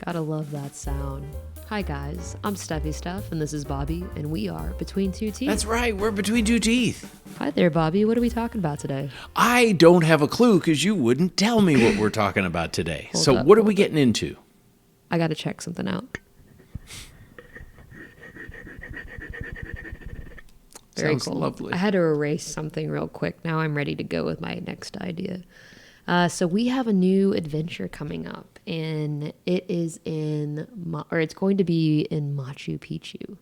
Gotta love that sound. Hi guys, I'm Stephy Steph and this is Bobby and we are Between Two Teeth. That's right, we're Between Two Teeth. Hi there, Bobby. What are we talking about today? I don't have a clue because you wouldn't tell me what we're talking about today. What are we getting into? I gotta check something out. Very Sounds cool. lovely. I had to erase something real quick. Now I'm ready to go with my next idea. So we have a new adventure coming up, and it is it's going to be in Machu Picchu.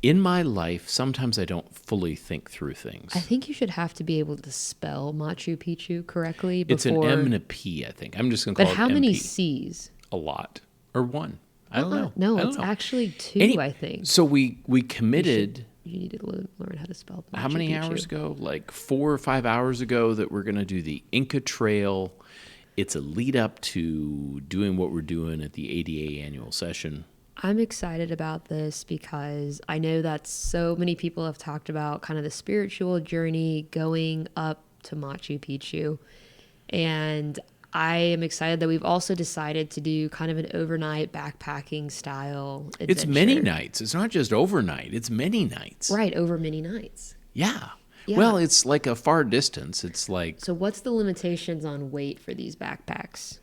In my life, sometimes I don't fully think through things. I think you should have to be able to spell Machu Picchu correctly before. It's an M and a P, I think. I'm just going to call it But how many MP. C's? A lot. Or one. I don't know. No, I don't it's know. actually two, I think. So we committed... You need to learn how to spell Machu How many Picchu. hours ago? Like 4 or 5 hours ago that we're going to do the Inca Trail. It's a lead up to doing what we're doing at the ADA annual session. I'm excited about this because I know that so many people have talked about kind of the spiritual journey going up to Machu Picchu. And I am excited that we've also decided to do kind of an overnight backpacking style adventure. It's many nights. It's not just overnight. It's many nights. Right, over many nights. Yeah. Yeah. Well, it's like a far distance. It's like So what's the limitations on weight for these backpacks?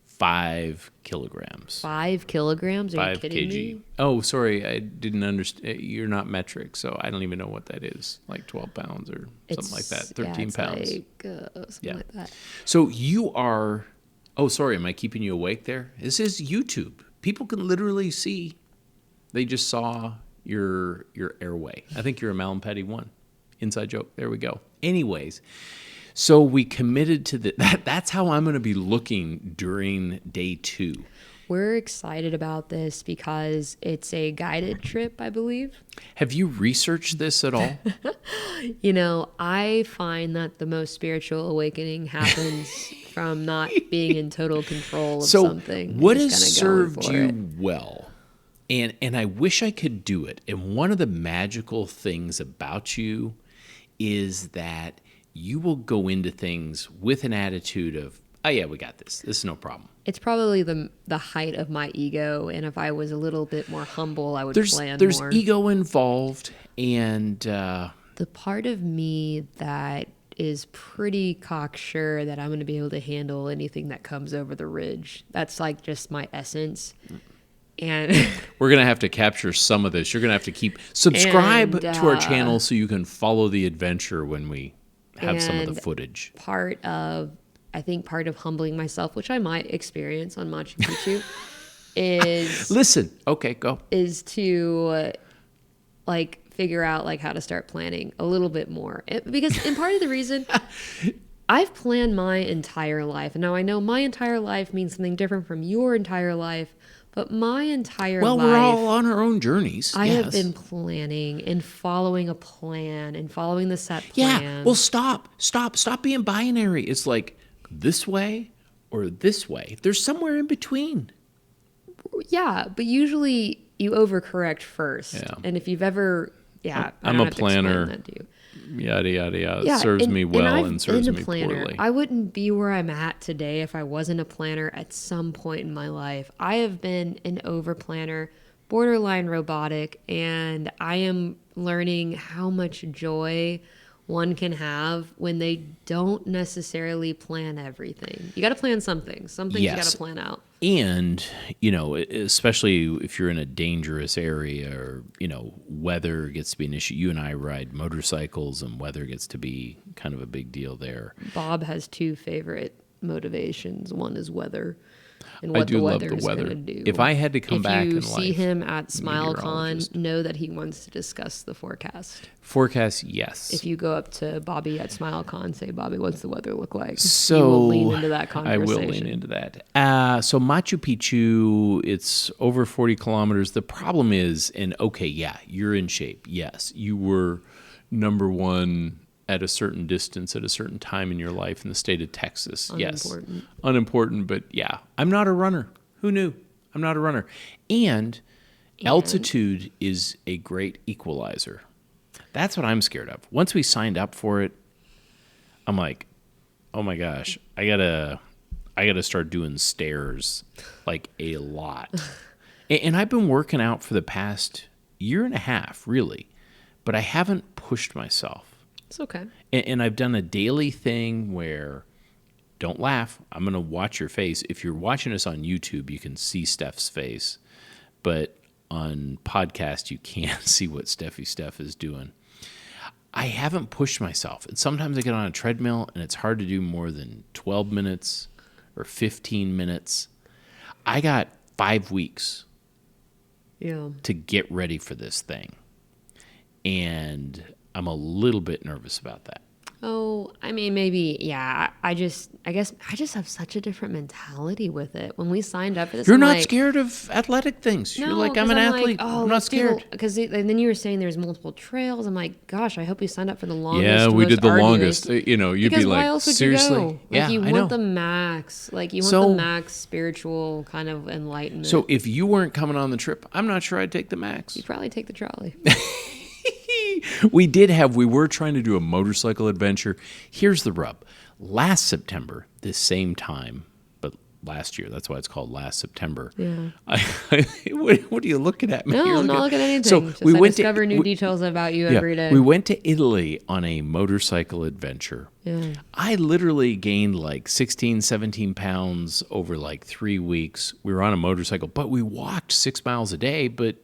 5 kilograms. 5 kilograms? Are 5 you kidding kg. me? Oh, sorry. I didn't understand. You're not metric, so I don't even know what that is. Like 12 pounds or something like that. 13 pounds. Something like that. So you are... Oh, sorry. Am I keeping you awake there? This is YouTube. People can literally see. They just saw your airway. I think you're a Malampati 1. Inside joke. There we go. Anyways, so we committed to that's how I'm going to be looking during day 2. We're excited about this because it's a guided trip, I believe. Have you researched this at all? You know, I find that the most spiritual awakening happens from not being in total control of something. So what and has just kinda going served for you it. well? And I wish I could do it. And one of the magical things about you is that you will go into things with an attitude of, oh yeah, we got this. This is no problem. It's probably the height of my ego, and if I was a little bit more humble, I would plan There's more. ego involved, and The part of me that is pretty cocksure that I'm going to be able to handle anything that comes over the ridge. That's like just my essence. And we're going to have to capture some of this. You're going to have to subscribe to our channel so you can follow the adventure when we have some of the footage. Part of humbling myself, which I might experience on Machu Picchu, is listen. Okay, go. Is to figure out how to start planning a little bit more, because part of the reason I've planned my entire life, and now I know my entire life means something different from your entire life. But my entire life... Well, we're all on our own journeys. I have been planning and following a plan and following the set plan. Yeah, well, stop being binary. It's like this way or this way. There's somewhere in between. Yeah, but usually you overcorrect first. Yeah. And if you've ever... Yeah, I'm a planner. Yada, yada, yada. Yeah, serves me well and serves me poorly. I wouldn't be where I'm at today if I wasn't a planner at some point in my life. I have been an over planner, borderline robotic, and I am learning how much joy one can have when they don't necessarily plan everything. You got to plan something. Some things you got to plan out. And, especially if you're in a dangerous area or, weather gets to be an issue. You and I ride motorcycles and weather gets to be kind of a big deal there. Bob has 2 favorite motivations. One is weather and what the weather is going to do. If I had to come back in life. If you see him at SmileCon, know that he wants to discuss the forecast. Forecast, yes. If you go up to Bobby at SmileCon, say, Bobby, what's the weather look like? So you will lean into that conversation. I will lean into that. So Machu Picchu, it's over 40 kilometers. The problem is, you're in shape. Yes, you were number 1 at a certain distance at a certain time in your life in the state of Texas. Unimportant. Yes. Unimportant, but yeah. I'm not a runner. Who knew? I'm not a runner. And altitude is a great equalizer. That's what I'm scared of. Once we signed up for it, I'm like, oh my gosh, I I got to start doing stairs like a lot. And I've been working out for the past year and a half, really, but I haven't pushed myself. It's okay. And I've done a daily thing where, don't laugh, I'm going to watch your face. If you're watching us on YouTube, you can see Steph's face, but on podcast, you can't see what Stephy Steph is doing. I haven't pushed myself. And sometimes I get on a treadmill and it's hard to do more than 12 minutes or 15 minutes. I got 5 weeks to get ready for this thing. And I'm a little bit nervous about that. Oh, I mean, maybe, yeah. I guess I just have such a different mentality with it. When we signed up for this, you're not scared of athletic things. No, you're like, I'm an athlete. I'm not scared. Because then you were saying there's multiple trails. I'm like, gosh, I hope you signed up for the longest. Yeah, we did the arduous. Longest. You know, you'd because be like, why else would seriously? You go? Like, yeah, you I want know. the max. Like, you want the max spiritual kind of enlightenment. So if you weren't coming on the trip, I'm not sure I'd take the max. You'd probably take the trolley. We were trying to do a motorcycle adventure. Here's the rub. Last September, this same time, but last year, that's why it's called Last September. Yeah. What are you looking at me? No, I'm not looking at anything. So just we went discover new details about you every day. We went to Italy on a motorcycle adventure. Yeah. I literally gained like 16, 17 pounds over like 3 weeks. We were on a motorcycle, but we walked 6 miles a day, but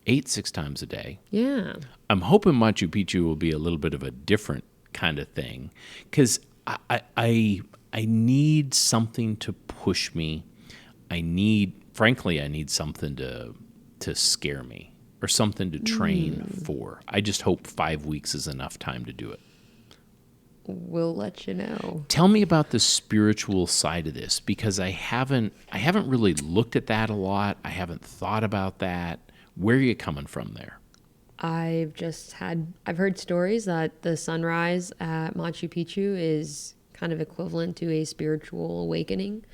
ate 6 times a day. Yeah. I'm hoping Machu Picchu will be a little bit of a different kind of thing because I need something to push me. Frankly, I need something to scare me or something to train for. I just hope 5 weeks is enough time to do it. We'll let you know. Tell me about the spiritual side of this because I haven't really looked at that a lot. I haven't thought about that. Where are you coming from there? I've heard stories that the sunrise at Machu Picchu is kind of equivalent to a spiritual awakening.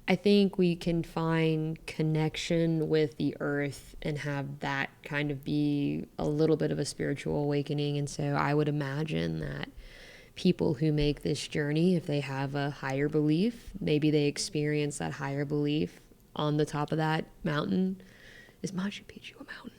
I think we can find connection with the earth and have that kind of be a little bit of a spiritual awakening. And so I would imagine that people who make this journey, if they have a higher belief, maybe they experience that higher belief on the top of that mountain. Is Machu Picchu a mountain?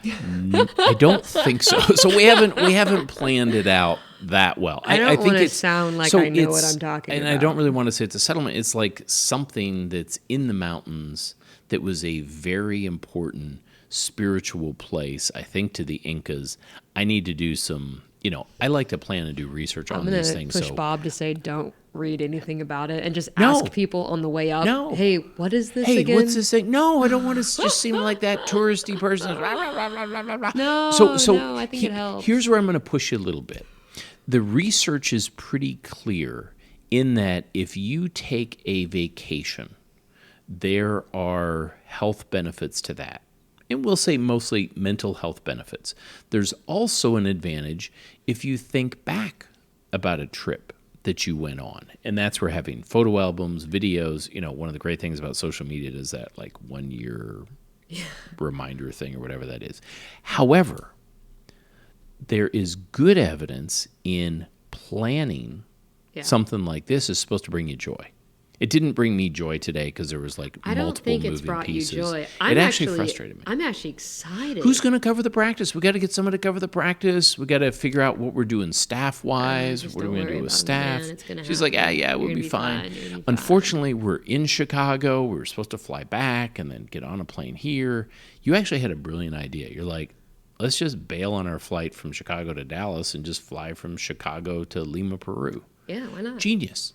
I don't think so. So we haven't planned it out that well. I don't want to sound like I know what I'm talking about. And I don't really want to say it's a settlement. It's like something that's in the mountains that was a very important spiritual place, I think, to the Incas. I need to do some, I like to plan and do research on these things. I'm going to push Bob to say don't read anything about it and just ask people on the way up, hey, what is this again? Hey, what's this thing? No, I don't want to just seem like that touristy person. No, I think it helps. Here's where I'm going to push you a little bit. The research is pretty clear in that if you take a vacation, there are health benefits to that. And we'll say mostly mental health benefits. There's also an advantage if you think back about a trip that you went on. And that's where having photo albums, videos, one of the great things about social media is that like 1 year reminder thing or whatever that is. However, there is good evidence in planning something like this is supposed to bring you joy. It didn't bring me joy today because there was like multiple moving pieces. I don't think it's brought you joy. It actually frustrated me. I'm actually excited. Who's going to cover the practice? We got to get someone to cover the practice. We got to figure out what we're doing staff-wise. What are we going to do with staff? She's like, we'll be fine. Unfortunately, we're in Chicago. We were supposed to fly back and then get on a plane here. You actually had a brilliant idea. You're like, let's just bail on our flight from Chicago to Dallas and just fly from Chicago to Lima, Peru. Yeah, why not? Genius.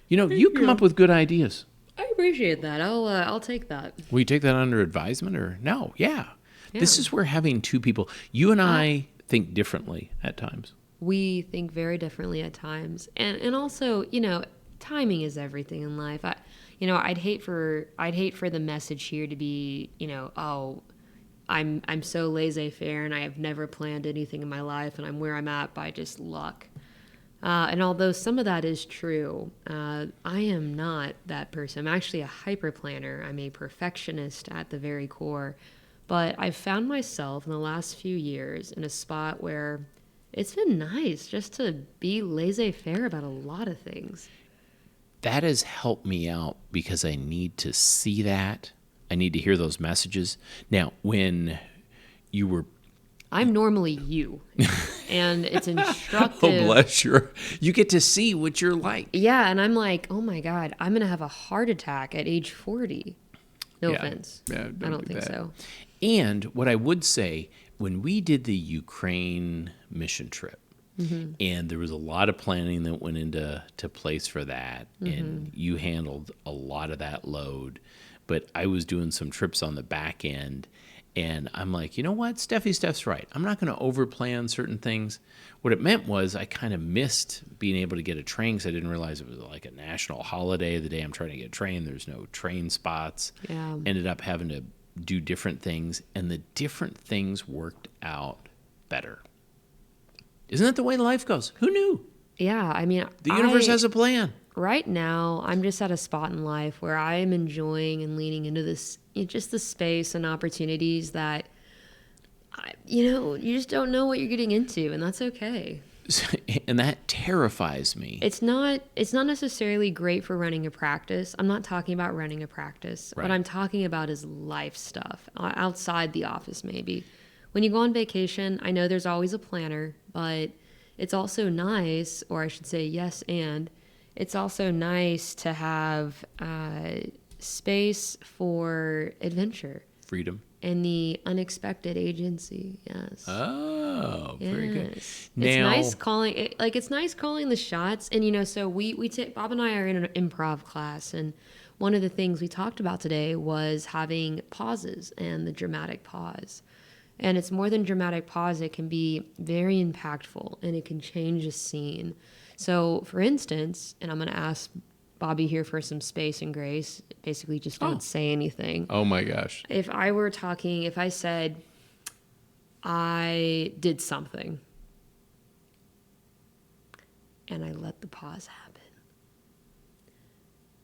You come up with good ideas. I appreciate that. I'll take that. Will you take that under advisement or no? Yeah. This is where having two people, you and I think differently at times. We think very differently at times. And also, timing is everything in life. I'd hate for the message here to be, I'm so laissez-faire and I have never planned anything in my life and I'm where I'm at by just luck. And although some of that is true, I am not that person. I'm actually a hyper planner. I'm a perfectionist at the very core. But I've found myself in the last few years in a spot where it's been nice just to be laissez-faire about a lot of things. that has helped me out because I need to see that. I need to hear those messages. Now, when you were... I'm normally you, and it's instructive. Oh, bless you get to see what you're like. Yeah, and I'm like, oh my God, I'm going to have a heart attack at age 40. No offense. Yeah, I don't think so. And what I would say, when we did the Ukraine mission trip, and there was a lot of planning that went into place for that, and you handled a lot of that load, but I was doing some trips on the back end, and I'm like, you know what, Steph's right. I'm not going to overplan certain things. What it meant was I kind of missed being able to get a train because I didn't realize it was like a national holiday. The day I'm trying to get a train, there's no train spots. Yeah. Ended up having to do different things, and the different things worked out better. Isn't that the way life goes? Who knew? Yeah, I mean, The universe has a plan. Right now, I'm just at a spot in life where I am enjoying and leaning into this, just the space and opportunities that, you just don't know what you're getting into, and that's okay. And that terrifies me. It's not necessarily great for running a practice. I'm not talking about running a practice. Right. What I'm talking about is life stuff outside the office, maybe. When you go on vacation, I know there's always a planner, but it's also nice, or I should say yes, and it's also nice to have space for adventure. Freedom. And the unexpected agency, yes. Oh, very good. Now, It's nice calling the shots. And, so Bob and I are in an improv class, and one of the things we talked about today was having pauses and the dramatic pause. And it's more than dramatic pause. It can be very impactful, and it can change a scene. So, for instance, and I'm going to ask Bobby here for some space and grace, basically just don't say anything. Oh, my gosh. If I said, I did something, and I let the pause happen.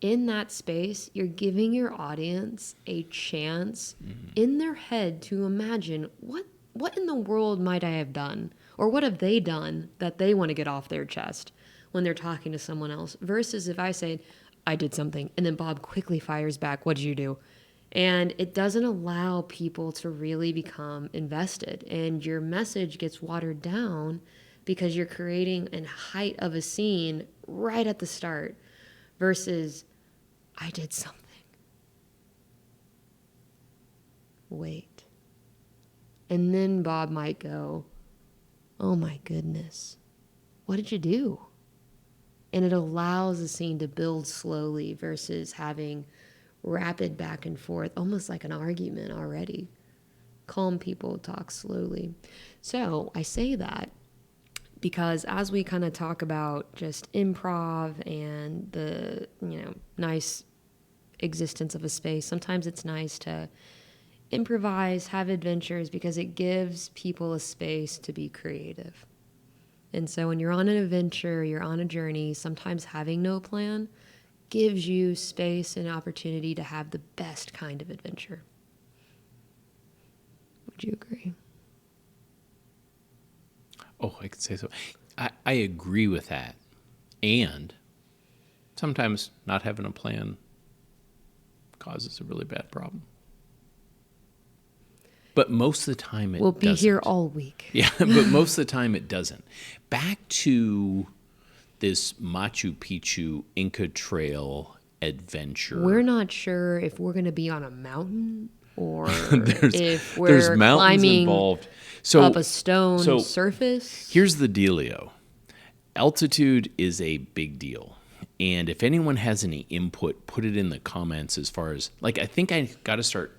In that space, you're giving your audience a chance in their head to imagine what in the world might I have done, or what have they done that they want to get off their chest when they're talking to someone else, versus if I say, I did something, and then Bob quickly fires back, what did you do? And it doesn't allow people to really become invested, and your message gets watered down because you're creating a height of a scene right at the start versus, I did something. Wait. And then Bob might go, oh my goodness, what did you do? And it allows the scene to build slowly versus having rapid back and forth, almost like an argument already. Calm people talk slowly. So I say that because as we kind of talk about just improv and the, nice existence of a space, sometimes it's nice to improvise, have adventures, because it gives people a space to be creative. And so when you're on an adventure, you're on a journey, sometimes having no plan gives you space and opportunity to have the best kind of adventure. Would you agree? Oh, I could say so. I agree with that. And sometimes not having a plan causes a really bad problem. But most of the time it doesn't. We'll be here all week. Yeah, but most of the time it doesn't. Back to this Machu Picchu Inca Trail adventure. We're not sure if we're going to be on a mountain or if there's we're mountains climbing involved. up a stone surface. Here's the dealio. Altitude is a big deal. And if anyone has any input, put it in the comments as far as, I think I got to start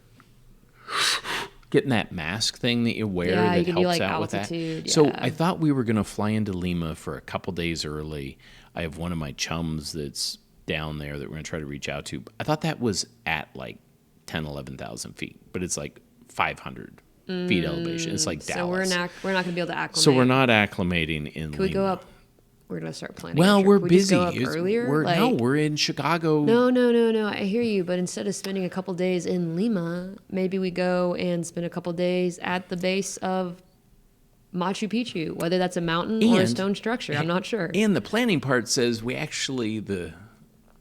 getting that mask thing that you wear that helps out with that. Yeah. So I thought we were going to fly into Lima for a couple days early. I have one of my chums that's down there that we're going to try to reach out to. I thought that was at 10, 11,000 feet, but it's 500 feet elevation. It's like Dallas. So we're not going to be able to acclimate. So we're not acclimating in Lima. Can we go up? We're going to start planning. Well, we're busy. Just go up earlier? We're in Chicago. No. I hear you. But instead of spending a couple days in Lima, maybe we go and spend a couple days at the base of Machu Picchu, whether that's a mountain or a stone structure. I'm not sure. And the planning part says we actually, the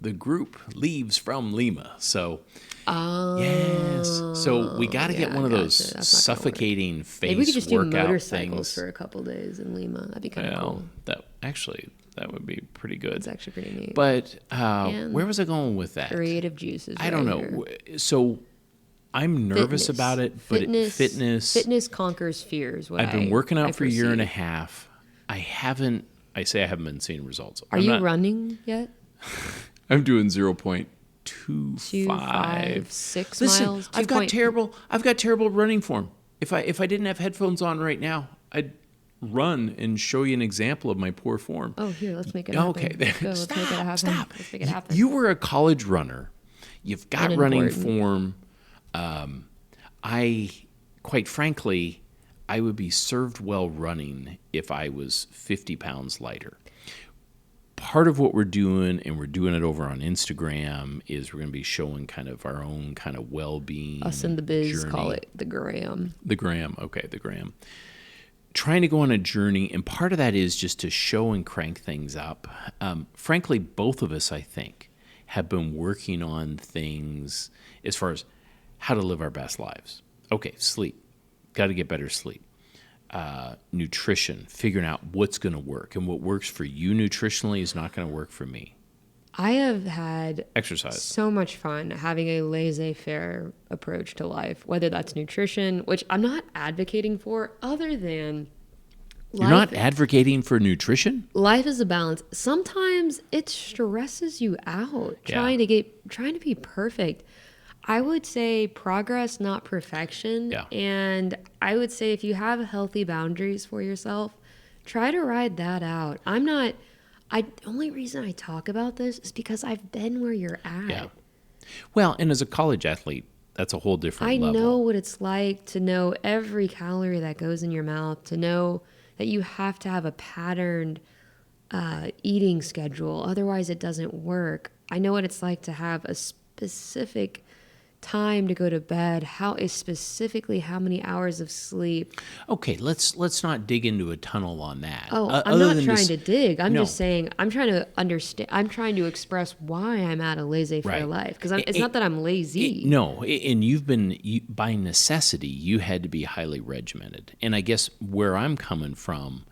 the group leaves from Lima. So, Oh. yes. So we got to get one of those That's not gonna work. suffocating face Maybe we could just do workout motorcycles things. for a couple days in Lima. That'd be kind of Well, cool. that would be pretty good. It's actually pretty neat. But And where was I going with that? creative juices. I don't right know. here. So I'm nervous Fitness. about it, but Fitness conquers fears. I've been working out I for a year and a perceive. half. I haven't been seeing results. Are you running yet? I'm doing 0.25. 5, 6 Listen, miles. I've got terrible running form. If I didn't have headphones on right now, I'd run and show you an example of my poor form. Oh, here, let's make it happen. Okay, Let's go. Let's make it happen. Stop. Let's make it happen. You were a college runner. You've got running Unimportant. form. Quite frankly, I would be served well running if I was 50 pounds lighter. Part of what we're doing, and we're doing it over on Instagram, is we're going to be showing kind of our own kind of well-being Us in the biz journey. call it the gram. The gram. Okay, the gram. Trying to go on a journey, and part of that is just to show and crank things up. Frankly, both of us, I think, have been working on things as far as how to live our best lives. Okay, sleep. Got to get better sleep. Nutrition, figuring out what's going to work. And what works for you nutritionally is not going to work for me. I have had Exercise. so much fun having a laissez-faire approach to life, whether that's nutrition, which I'm not advocating for, other than You're not advocating for nutrition? life is a balance. Sometimes it stresses you out Yeah. trying to be perfect. I would say progress, not perfection. Yeah. And I would say if you have healthy boundaries for yourself, try to ride that out. The only reason I talk about this is because I've been where you're at. Yeah. Well, and as a college athlete, that's a whole different I level. know what it's like to know every calorie that goes in your mouth, to know that you have to have a patterned eating schedule. Otherwise, it doesn't work. I know what it's like to have a specific time to go to bed, specifically how many hours of sleep. Okay, let's not dig into a tunnel on that. Oh, I'm Other not than trying to dig. I'm No. just saying I'm trying to understand. I'm trying to express why I'm at a laissez-faire Right. life, because it's not that I'm lazy. No, and by necessity, you had to be highly regimented. And I guess where I'm coming from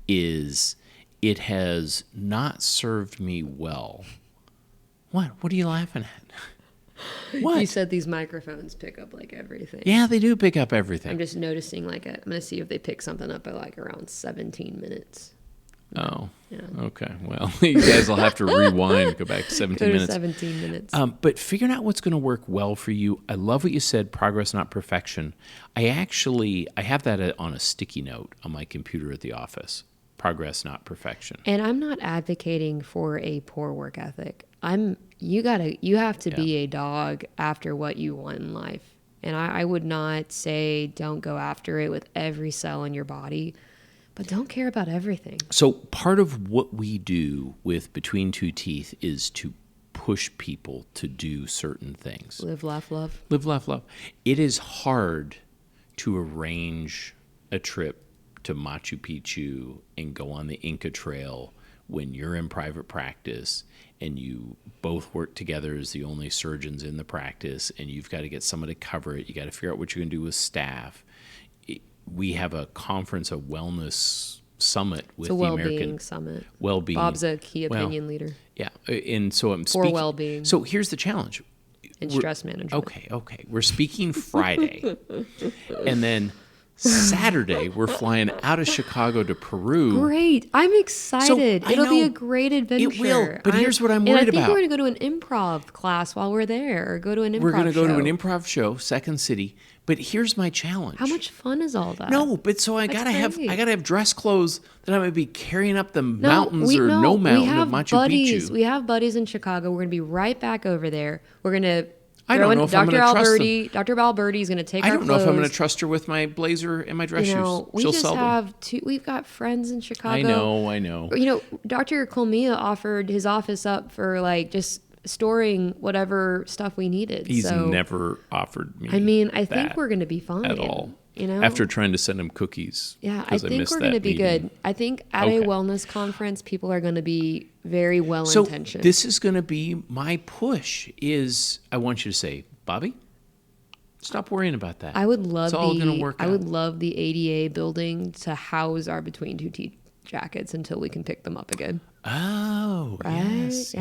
is it has not served me well. What? What are you laughing at? What? You said these microphones pick up like everything. Yeah, they do pick up everything. I'm just noticing I'm going to see if they pick something up at like around 17 minutes. Oh, Yeah. okay. Well, you guys will have to rewind, go back to 17 Go to minutes. 17 minutes. But figuring out what's going to work well for you. I love what you said, progress, not perfection. I have that on a sticky note on my computer at the office. Progress, not perfection. And I'm not advocating for a poor work ethic. You have to be a dog after what you want in life. And I would not say don't go after it with every cell in your body, but don't care about everything. So part of what we do with Between Two Teeth is to push people to do certain things. Live, laugh, love. Live, laugh, love. It is hard to arrange a trip to Machu Picchu and go on the Inca Trail when you're in private practice and you both work together as the only surgeons in the practice, and you've got to get someone to cover it. You got to figure out what you're going to do with staff. We have a conference, a wellness summit with It's a the well-being American summit. well-being. Bob's a key Well, opinion leader Yeah, and so I'm for speaking. well-being So here's the challenge. and We're- stress management. Okay. We're speaking Friday. And then Saturday, we're flying out of Chicago to Peru. Great. I'm excited. I It'll be know. a great adventure. It will, but here's what I'm and worried I think about. we're going to go to an improv class while we're there, or go to an improv We're going to go to show. an improv show, Second City. But here's my challenge. How much fun is all that? No, but so I gotta great. have dress clothes that I might be carrying up the No, mountains or no we mountain have of Machu buddies. Picchu. We have buddies in Chicago. We're going to be right back over there. We're going to I don't know if I'm Dr. gonna trust Alberti. Dr. Alberti is going to take I our don't know if I'm going to clothes. trust her with my blazer and my dress You know, shoes. we She'll just sell them. have we've got friends in Chicago. I know. You know, Dr. Colmia offered his office up for like just storing whatever stuff we needed. He's so, never offered me. I mean, I think that we're going to be fine. at all. You know? After trying to send him cookies. Yeah, I think we're going to be good. I think at a wellness conference, people are going to be very well-intentioned. So this is going to be my push is I want you to say, Bobby, stop worrying about that. I would love it's all going to work out. I would love the ADA building to house our between two teeth jackets until we can pick them up again. Oh, right? yes.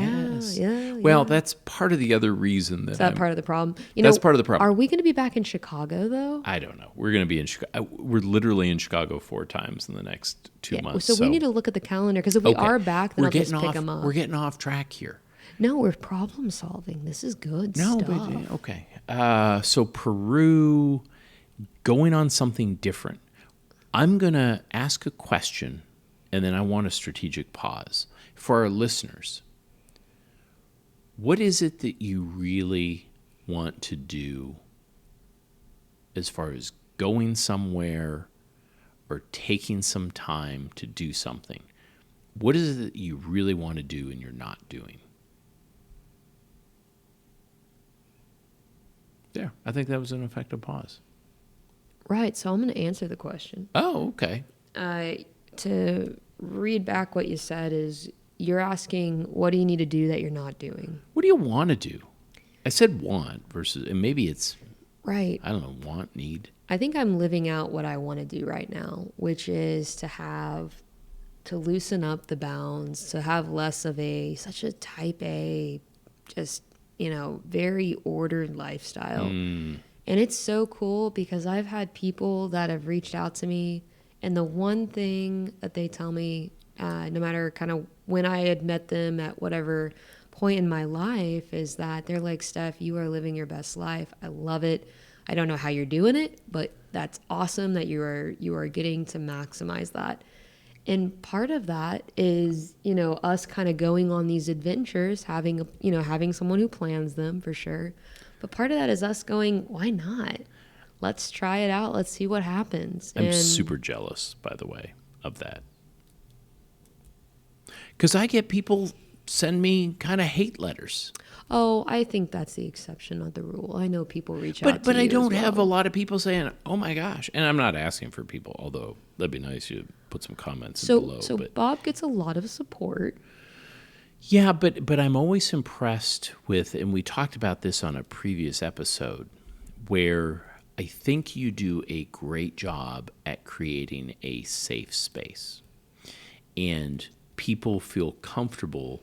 Yeah. Well, that's part of the other reason that. Is that part of the problem? That's part of the problem. Are we going to be back in Chicago though? I don't know. We're going to be in Chicago. We're literally in Chicago 4 times in the next 2 months. So we need to look at the calendar because if we are back, then I'll just pick them up. We're getting off track here. No, we're problem solving. This is good stuff. But okay. So Peru, going on something different. I'm going to ask a question, and then I want a strategic pause. For our listeners, what is it that you really want to do as far as going somewhere or taking some time to do something? What is it that you really want to do and you're not doing? There, I think that was an effective pause. Right, so I'm going to answer the question. Oh, okay. To read back what you said is, you're asking, what do you need to do that you're not doing? What do you want to do? I said want versus, and maybe it's, right. I don't know, want, need. I think I'm living out what I want to do right now, which is to loosen up the bounds, to have less of such a type A, just, very ordered lifestyle. And it's so cool because I've had people that have reached out to me, and the one thing that they tell me, no matter kind of when I had met them at whatever point in my life, is that they're like, Steph, you are living your best life. I love it. I don't know how you're doing it, but that's awesome that you are getting to maximize that. And part of that is, us kind of going on these adventures, having someone who plans them for sure. But part of that is us going, why not? Let's try it out. Let's see what happens. I'm super jealous, by the way, of that. Because I get people send me kind of hate letters. Oh, I think that's the exception, not the rule. I know people reach out to you. But I don't have a lot of people saying, oh my gosh. And I'm not asking for people, although that'd be nice you put some comments below. So Bob gets a lot of support. Yeah, but I'm always impressed with, and we talked about this on a previous episode, where I think you do a great job at creating a safe space. And people feel comfortable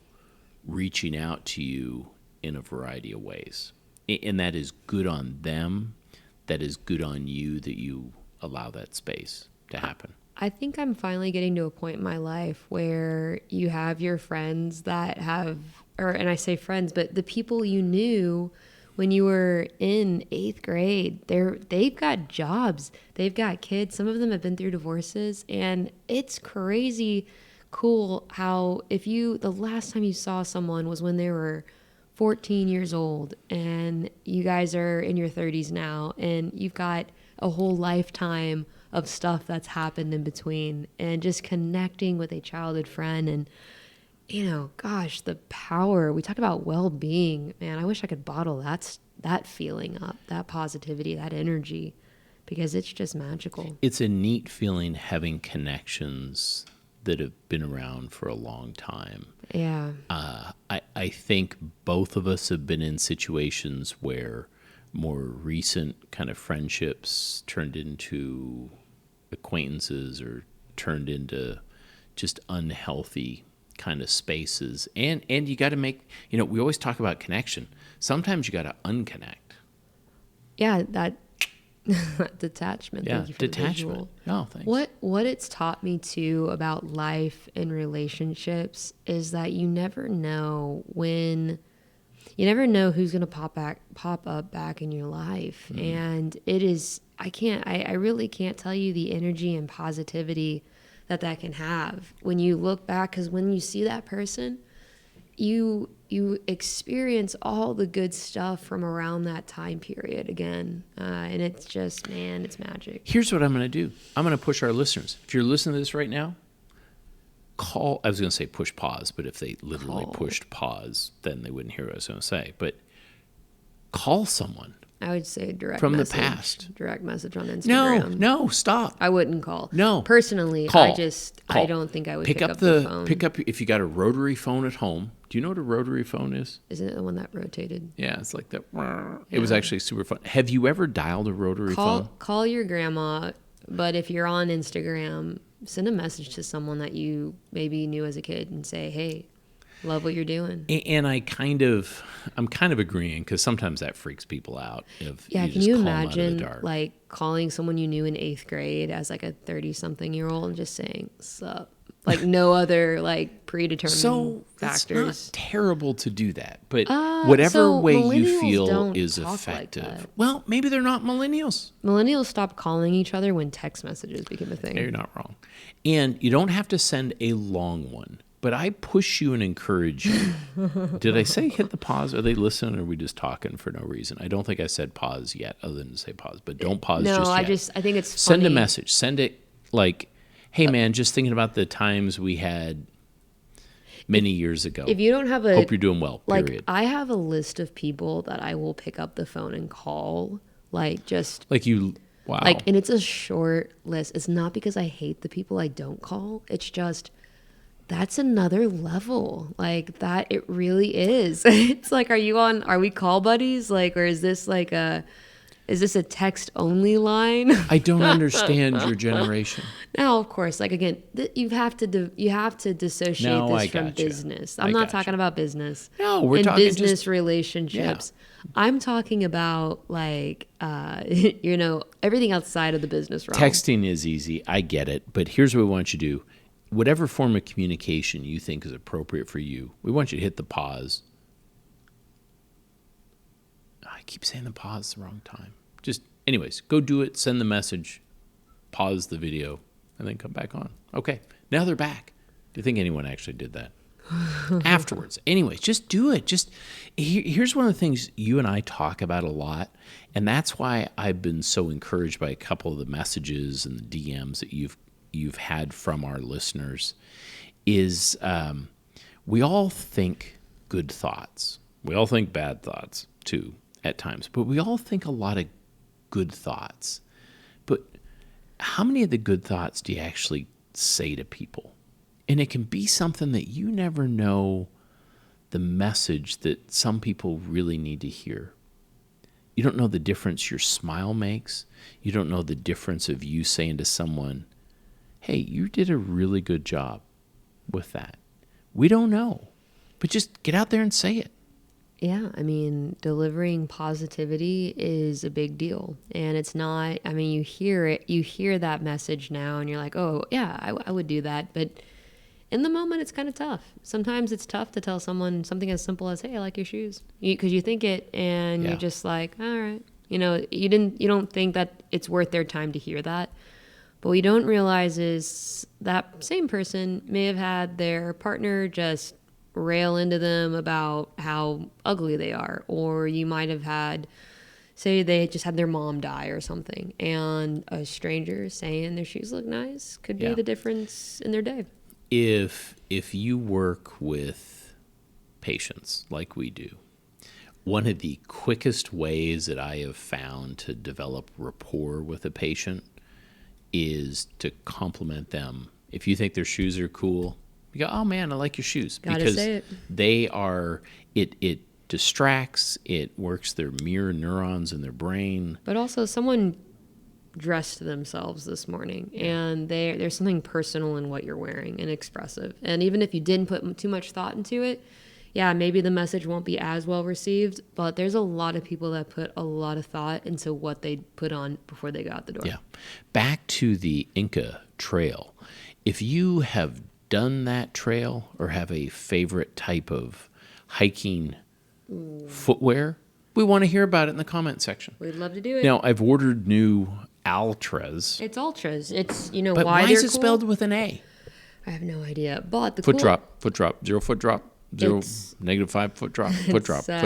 reaching out to you in a variety of ways. And that is good on them. That is good on you that you allow that space to happen. I think I'm finally getting to a point in my life where you have your friends that and I say friends, but the people you knew when you were in 8th grade, they've got jobs, they've got kids. Some of them have been through divorces, and it's crazy cool how the last time you saw someone was when they were 14 years old, and you guys are in your 30s now, and you've got a whole lifetime of stuff that's happened in between, and just connecting with a childhood friend. And gosh, the power. We talk about well-being, man. I wish I could bottle that feeling up, that positivity, that energy, because it's just magical. It's a neat feeling having connections that have been around for a long time. Yeah. I think both of us have been in situations where more recent kind of friendships turned into acquaintances or turned into just unhealthy kind of spaces. And you got to make, we always talk about connection. Sometimes you got to unconnect. Yeah, that detachment. Yeah, thank you for detachment. The oh, thanks. What it's taught me too about life and relationships is that you never know who's going to pop up back in your life. Mm. And it is, I really can't tell you the energy and positivity that can have when you look back, because when you see that person, you experience all the good stuff from around that time period again. And it's just, man, it's magic. Here's what I'm going to do. I'm going to push our listeners. If you're listening to this right now, I was going to say push pause, but if they literally pushed pause, then they wouldn't hear what I was going to say. But call someone, I would say direct from message. the past. Direct message on Instagram. No, stop. I wouldn't call. No. Personally, Call. I don't think I would pick up the phone. If you got a rotary phone at home. Do you know what a rotary phone is? Isn't it the one that rotated? Yeah, it's like that. It was actually super fun. Have you ever dialed a rotary phone? Call your grandma, but if you're on Instagram, send a message to someone that you maybe knew as a kid and say, hey, love what you're doing. And I'm kind of agreeing, because sometimes that freaks people out. Can you imagine like calling someone you knew in 8th grade as like a 30-something-year-old and just saying, sup? Like no other like predetermined factors. It's not terrible to do that, but whatever way you feel is effective. Like well, maybe they're not millennials. Millennials stopped calling each other when text messages became a thing. You're not wrong. And you don't have to send a long one. But I push you and encourage you. Did I say hit the pause? Are they listening, or are we just talking for no reason? I don't think I said pause yet, other than to say pause. But don't pause just yet. I think it's Send funny. a message. Send it like, hey, man, just thinking about the times we had many years ago. If you don't have hope you're doing well, period. Like, I have a list of people that I will pick up the phone and call. Like, just... Like you... Wow. Like, and it's a short list. It's not because I hate the people I don't call. It's just... That's another level. Like that, it really is. It's like, are we call buddies? Like, or is this a text only line? I don't understand your generation. Now, of course, like again, you have to dissociate this from business. I'm not talking about business. No, we're talking business relationships. Yeah. I'm talking about like, everything outside of the business realm. Texting is easy. I get it. But here's what we want you to do. Whatever form of communication you think is appropriate for you, we want you to hit the pause. I keep saying the pause the wrong time. Just, anyways, go do it, send the message, pause the video, and then come back on. Okay, now they're back. Do you think anyone actually did that? Afterwards. Anyways, just do it. Here's one of the things you and I talk about a lot, and that's why I've been so encouraged by a couple of the messages and the DMs that you've had from our listeners is we all think good thoughts. We all think bad thoughts too at times, but we all think a lot of good thoughts. But how many of the good thoughts do you actually say to people? And it can be something that you never know the message that some people really need to hear. You don't know the difference your smile makes. You don't know the difference of you saying to someone, hey, you did a really good job with that. We don't know, but just get out there and say it. Yeah, I mean, delivering positivity is a big deal. And it's not, I mean, you hear that message now and you're like, oh, yeah, I would do that. But in the moment, it's kind of tough. Sometimes it's tough to tell someone something as simple as, hey, I like your shoes. Because you think it and you're just like, all right. You don't think that it's worth their time to hear that. But what you don't realize is that same person may have had their partner just rail into them about how ugly they are. Or you might have had, say they just had their mom die or something. And a stranger saying their shoes look nice could be the difference in their day. If you work with patients like we do, one of the quickest ways that I have found to develop rapport with a patient is to compliment them. If you think their shoes are cool, you go, oh man, I like your shoes. Gotta say it. They are, it distracts, it works their mirror neurons in their brain. But also someone dressed themselves this morning and there's something personal in what you're wearing and expressive. And even if you didn't put too much thought into it, yeah, maybe the message won't be as well received, but there's a lot of people that put a lot of thought into what they put on before they go out the door. Yeah. Back to the Inca Trail. If you have done that trail or have a favorite type of hiking footwear, we want to hear about it in the comment section. We'd love to do it. Now, I've ordered new Altras. It's Ultras. It's, but why is it cool? spelled with an A? I have no idea. But the foot drop, 0 foot drop, -5 foot drop, foot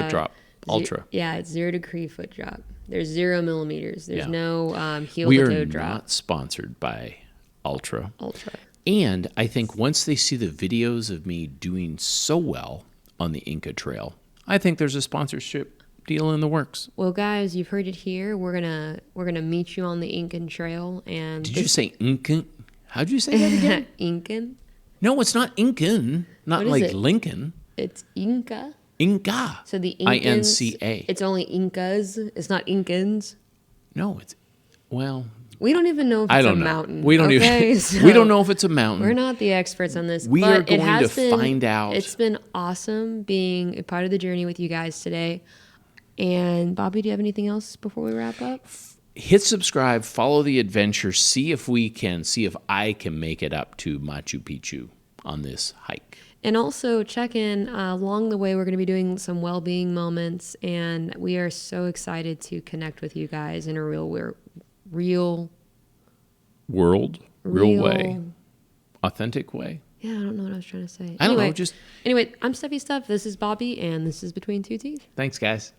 drop, Ultra. It's 0 degree foot drop. There's 0 millimeters. There's no heel we to toe are drop. Not sponsored by Ultra. Ultra. And I think once they see the videos of me doing so well on the Inca Trail, I think there's a sponsorship deal in the works. Well, guys, you've heard it here. We're gonna meet you on the Inca Trail. And Did you say Incan? How'd you say that again? Incan? No, it's not Incan. Not What is like it? Lincoln. It's Inca. Inca. So the Incans, INCA. It's only Incas. It's not Incans. No, it's well. We don't even know if I it's a don't know. mountain. We don't okay? even. So We don't know if it's a mountain. We're not the experts on this. We but are it going has to find out. It's been awesome being a part of the journey with you guys today. And Bobby, do you have anything else before we wrap up? Hit subscribe, follow the adventure, see if I can make it up to Machu Picchu on this hike. And also check in along the way. We're going to be doing some well-being moments, and we are so excited to connect with you guys in a real way, authentic way. Yeah, I don't know what I was trying to say. I don't know. Anyway, I'm Stephy Steph. This is Bobby, and this is Between Two Teeth. Thanks, guys.